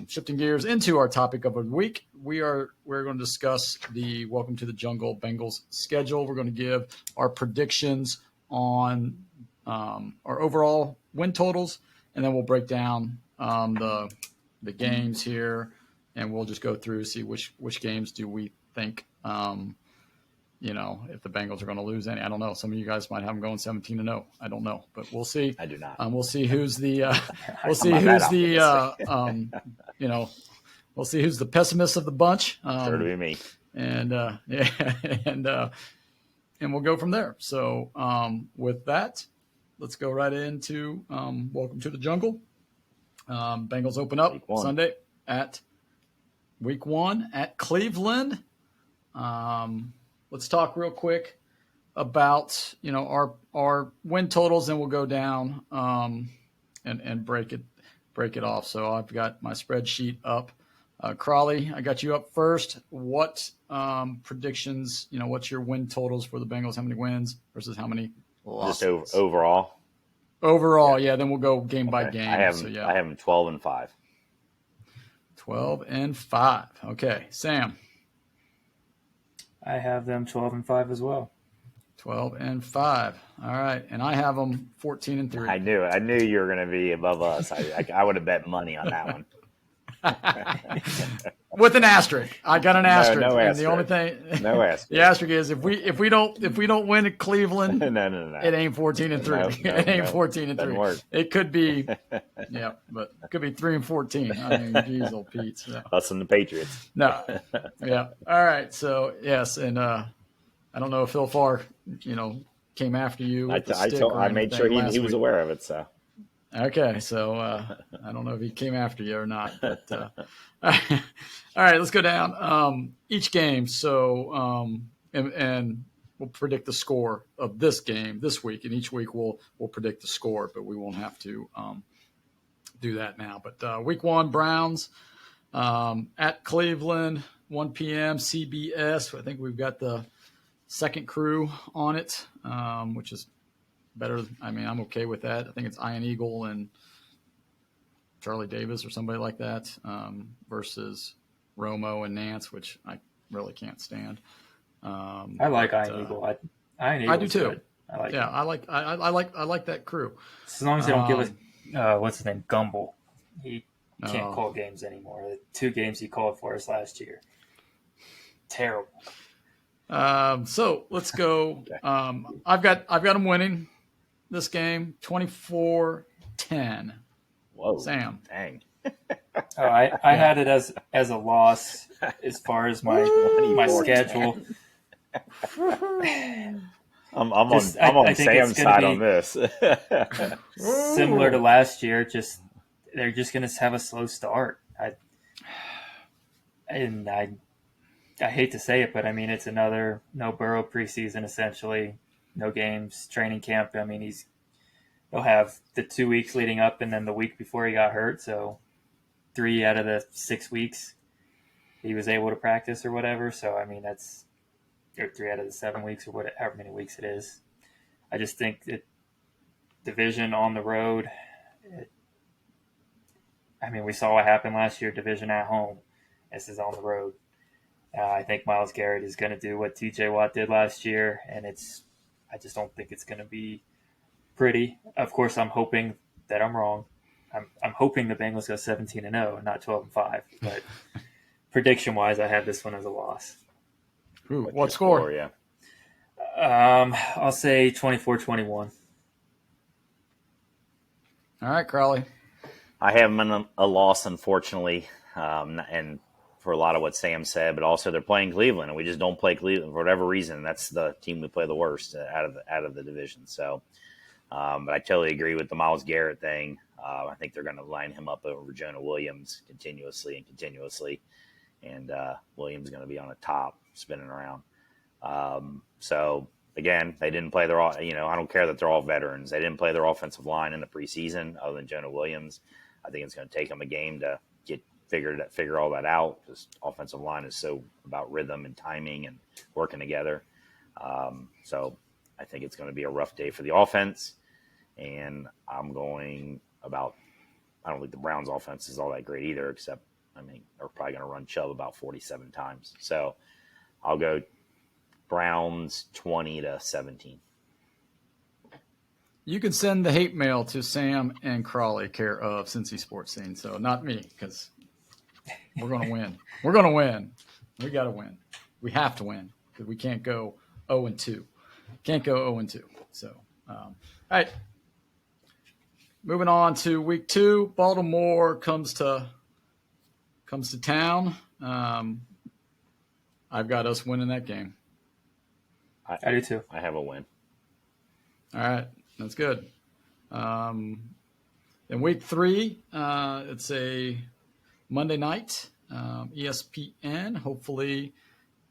Shifting gears into our topic of the week, we're going to discuss the Welcome to the Jungle Bengals schedule. We're going to give our predictions on our overall win totals, and then we'll break down the games here, and we'll just go through, see which games do we think if the Bengals are going to lose any. I don't know. Some of you guys might have them going 17-0. I don't know, but we'll see. I do not. We'll see who's the we'll see who's the pessimist of the bunch. Sure to be me. And we'll go from there. So with that, let's go right into Welcome to the Jungle. Bengals open up Sunday at Week 1 at Cleveland. Let's talk real quick about our win totals, and we'll go down and break it off. So I've got my spreadsheet up. Crawley, I got you up first. What predictions? What's your win totals for the Bengals? How many wins versus how many losses? Just overall. Overall, yeah. Then we'll go game by game. I have them 12-5. 12-5. Okay, Sam. I have them 12-5 as well. 12-5. All right, and I have them 14-3. I knew it. I knew you were going to be above us. I would have bet money on that one. With an asterisk. I got an asterisk. No and asterisk. the only thing, no asterisk. The asterisk is if we don't win at Cleveland, no. It ain't 14-3. It ain't 14-3. It could be, but it could be 3-14. I mean, geez, old Pete. So. Us and the Patriots. No, yeah. All right. So yes, and I don't know if Phil Farr, came after you. I made sure he was aware of it. So. Okay, so I don't know if he came after you or not, but all right, let's go down each game. So and we'll predict the score of this game this week, and each week we'll predict the score, but we won't have to do that now. But Week 1, Browns at Cleveland, 1 p.m. CBS. I think we've got the second crew on it, which is better. I mean, I'm okay with that. I think it's Ian Eagle and Charlie Davis or somebody like that versus Romo and Nance, which I really can't stand. I like Ian Eagle. I do too. Good. I like that crew. As long as they don't give us what's his name, Gumble. He can't call games anymore. The 2 games he called for us last year. Terrible. So let's go. I've got them winning this game 24-10. Whoa, Sam. Dang. I had it as a loss as far as my schedule. I'm on Sam's side on this. Similar to last year, they're just going to have a slow start. I hate to say it, but I mean, it's another no Burrow preseason, essentially. No games, training camp. I mean, he'll have the 2 weeks leading up and then the week before he got hurt. So 3 out of the 6 weeks he was able to practice or whatever. So, I mean, that's 3 out of the 7 weeks or whatever, however many weeks it is. I just think that division on the road, we saw what happened last year, division at home. This is on the road. I think Myles Garrett is going to do what T.J. Watt did last year, and I just don't think it's going to be pretty. Of course, I'm hoping that I'm wrong. I'm hoping the Bengals go 17-0 and not 12-5. But prediction-wise, I have this one as a loss. Ooh, what score? Yeah. I'll say 24-21. All right, Crowley. I have them in a loss, unfortunately, and for a lot of what Sam said, but also they're playing Cleveland, and we just don't play Cleveland for whatever reason. That's the team we play the worst out of the division. So, but I totally agree with the Myles Garrett thing. I think they're going to line him up over Jonah Williams continuously, and Williams is going to be on the top, spinning around. So again, they didn't play their. I don't care that they're all veterans. They didn't play their offensive line in the preseason, other than Jonah Williams. I think it's going to take them a game to figure all that out, because offensive line is so about rhythm and timing and working together. So I think it's going to be a rough day for the offense, and I'm going about I don't think the Browns' offense is all that great either. Except, I mean, they're probably going to run Chubb about 47 times. So I'll go Browns 20-17. You can send the hate mail to Sam and Crawley, care of Cincy Sports Scene. So not me, because we're going to win. We're going to win. We got to win. We have to win because we can't go 0-2. Can't go 0-2. So, all right. Moving on to week 2, Baltimore comes to town. I've got us winning that game. I do too. I have a win. All right, that's good. In week 3, it's a Monday night, ESPN. Hopefully,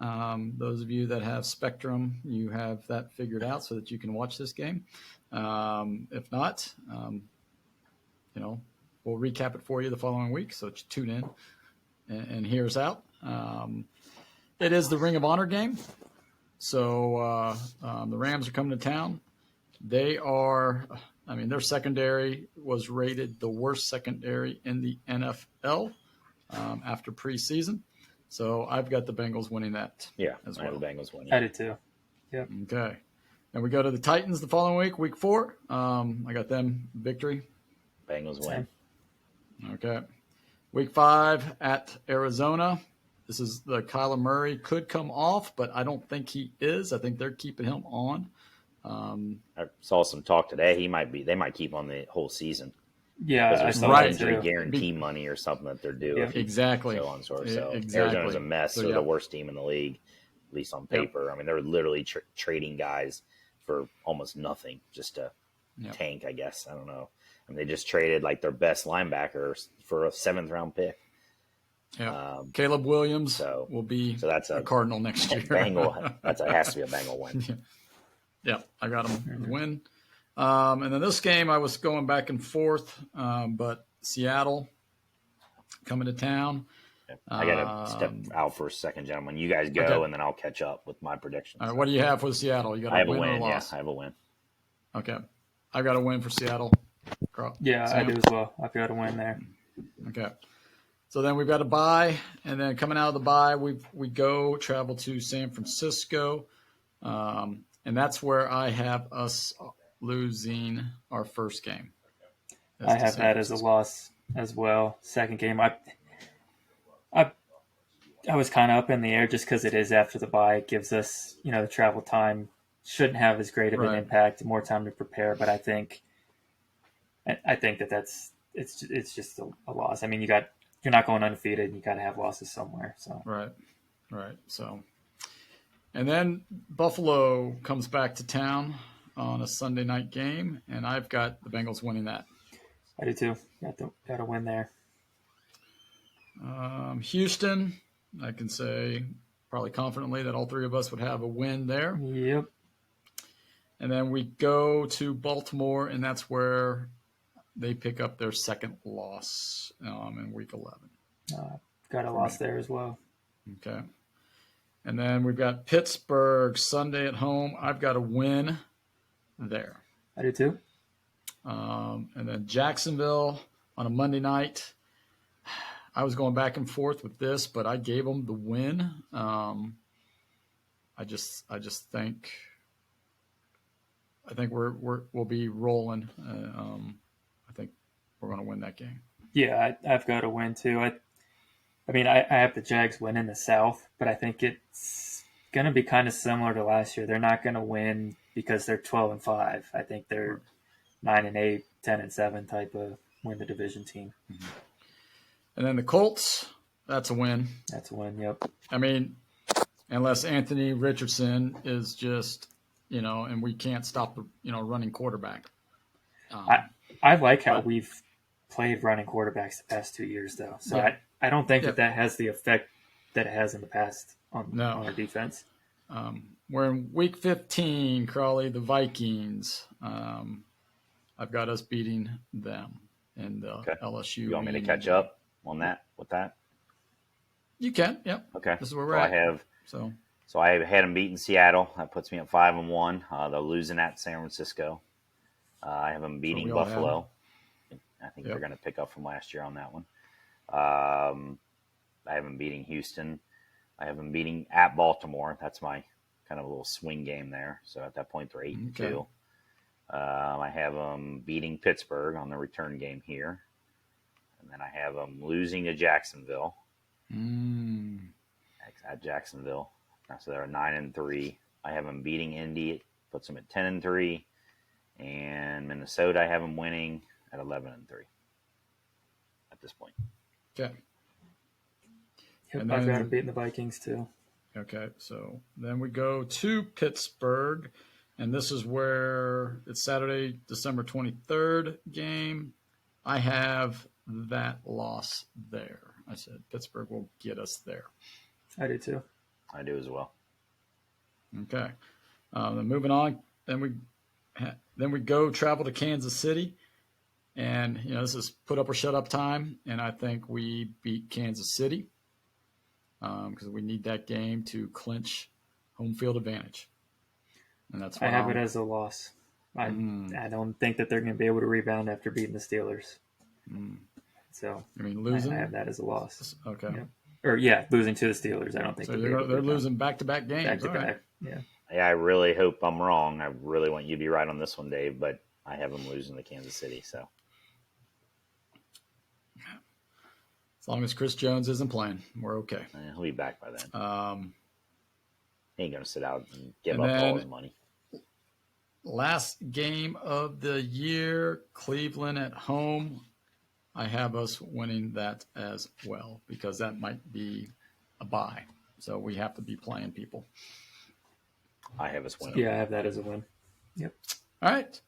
those of you that have Spectrum, you have that figured out so that you can watch this game. If not, we'll recap it for you the following week. So tune in and hear us out. It is the Ring of Honor game. So the Rams are coming to town. They are, their secondary was rated the worst secondary in the NFL after preseason. So I've got the Bengals winning that. Yeah, as I well. have the Bengals winning. I do too. Yep. Okay. And we go to the Titans the following week, week 4. I got them victory. Bengals win. Okay. Week 5 at Arizona. This is the Kyler Murray could come off, but I don't think he is. I think they're keeping him on. I saw some talk today. They might keep on the whole season. Yeah, Because I there's saw some that injury too. guarantee money or something that they're due. Yeah. if he- Exactly. So on and so forth. So Exactly. Arizona's a mess. So, They're yeah. the worst team in the league, at least on paper. I mean, they're literally trading guys for almost nothing just to tank, I guess. I don't know. I mean, they just traded like their best linebacker for a 7th-round pick. Yeah. Caleb Williams will be that's a Cardinal next year. Bengal. Has to be a Bengal win. Yeah, I got them to win. And then this game, I was going back and forth, but Seattle coming to town. I got to step out for a second, gentlemen. You guys go, and then I'll catch up with my predictions. All right, what do you have for Seattle? You got I have win a win. or a loss? Yeah, I have a win. Okay. I got a win for Seattle. Yeah, Sam? I do as well. I've got a win there. Okay. So then we've got a bye, and then coming out of the bye, we travel to San Francisco, and that's where I have us losing our first game. I have that as a loss as well. Second game, I was kind of up in the air just because it is after the bye. It gives us, the travel time shouldn't have as great of an impact, more time to prepare. But I think it's just a loss. I mean, you're not going undefeated. You got to have losses somewhere. So right. So, and then Buffalo comes back to town on a Sunday night game, and I've got the Bengals winning that. I do too. Got to win there. Houston, I can say probably confidently that all 3 of us would have a win there. Yep. And then we go to Baltimore, and that's where they pick up their second loss in week 11. Got a loss there as well. Okay. And then we've got Pittsburgh Sunday at home. I've got a win there. I do too. And then Jacksonville on a Monday night. I was going back and forth with this, but I gave them the win. I just think we'll be rolling. I think we're going to win that game. Yeah, I've got a win too. I mean, I have the Jags win in the South, but I think it's going to be kind of similar to last year. They're not going to win because they're 12-5. I think they're 9-8, 10-7 type of win the division team. Mm-hmm. And then the Colts, that's a win. That's a win, yep. I mean, unless Anthony Richardson is just, and we can't stop the, running quarterback. I like how we've played running quarterbacks the past 2 years, though. So I don't think that has the effect that it has in the past on our defense. We're in week 15, Crawley, the Vikings. I've got us beating them in the LSU. You want me to catch up on that with that? You can, yep. Okay. This is where we're at. So I had them beating Seattle. That puts me at 5-1. They're losing at San Francisco. I have them beating Buffalo. I think Yep. they're going to pick up from last year on that one. I have them beating Houston. I have them beating at Baltimore. That's my kind of a little swing game there. So at that point, they're 8-2. I have them beating Pittsburgh on the return game here. And then I have them losing to Jacksonville. At Jacksonville. So they're 9-3. I have them beating Indy. It puts them at 10-3. And Minnesota, I have them winning at 11-3 at this point. Okay. Yep, And I've got then- them beating the Vikings too. Okay, so then we go to Pittsburgh, and this is where it's Saturday, December 23rd game. I have that loss there. I said Pittsburgh will get us there. I do too. I do as well. Okay. Then moving on, then we go travel to Kansas City, and this is put up or shut up time, and I think we beat Kansas City because we need that game to clinch home field advantage, and that's what I have it as a loss. I don't think that they're going to be able to rebound after beating the Steelers. So I mean losing. I have that as a loss. Okay. Yeah. Or losing to the Steelers. I don't think So they're losing back-to-back games. back to All back. right. Yeah. Yeah, I really hope I'm wrong. I really want you to be right on this one, Dave, but I have them losing to Kansas City. So As long as Chris Jones isn't playing, we're okay. he'll be back by then. He ain't going to sit out and give And up all then- his money. Last game of the year, Cleveland at home. I have us winning that as well because that might be a bye. So we have to be playing people. I have us winning. Yeah, I have that as a win. Yep. All right.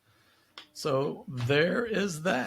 So there is that.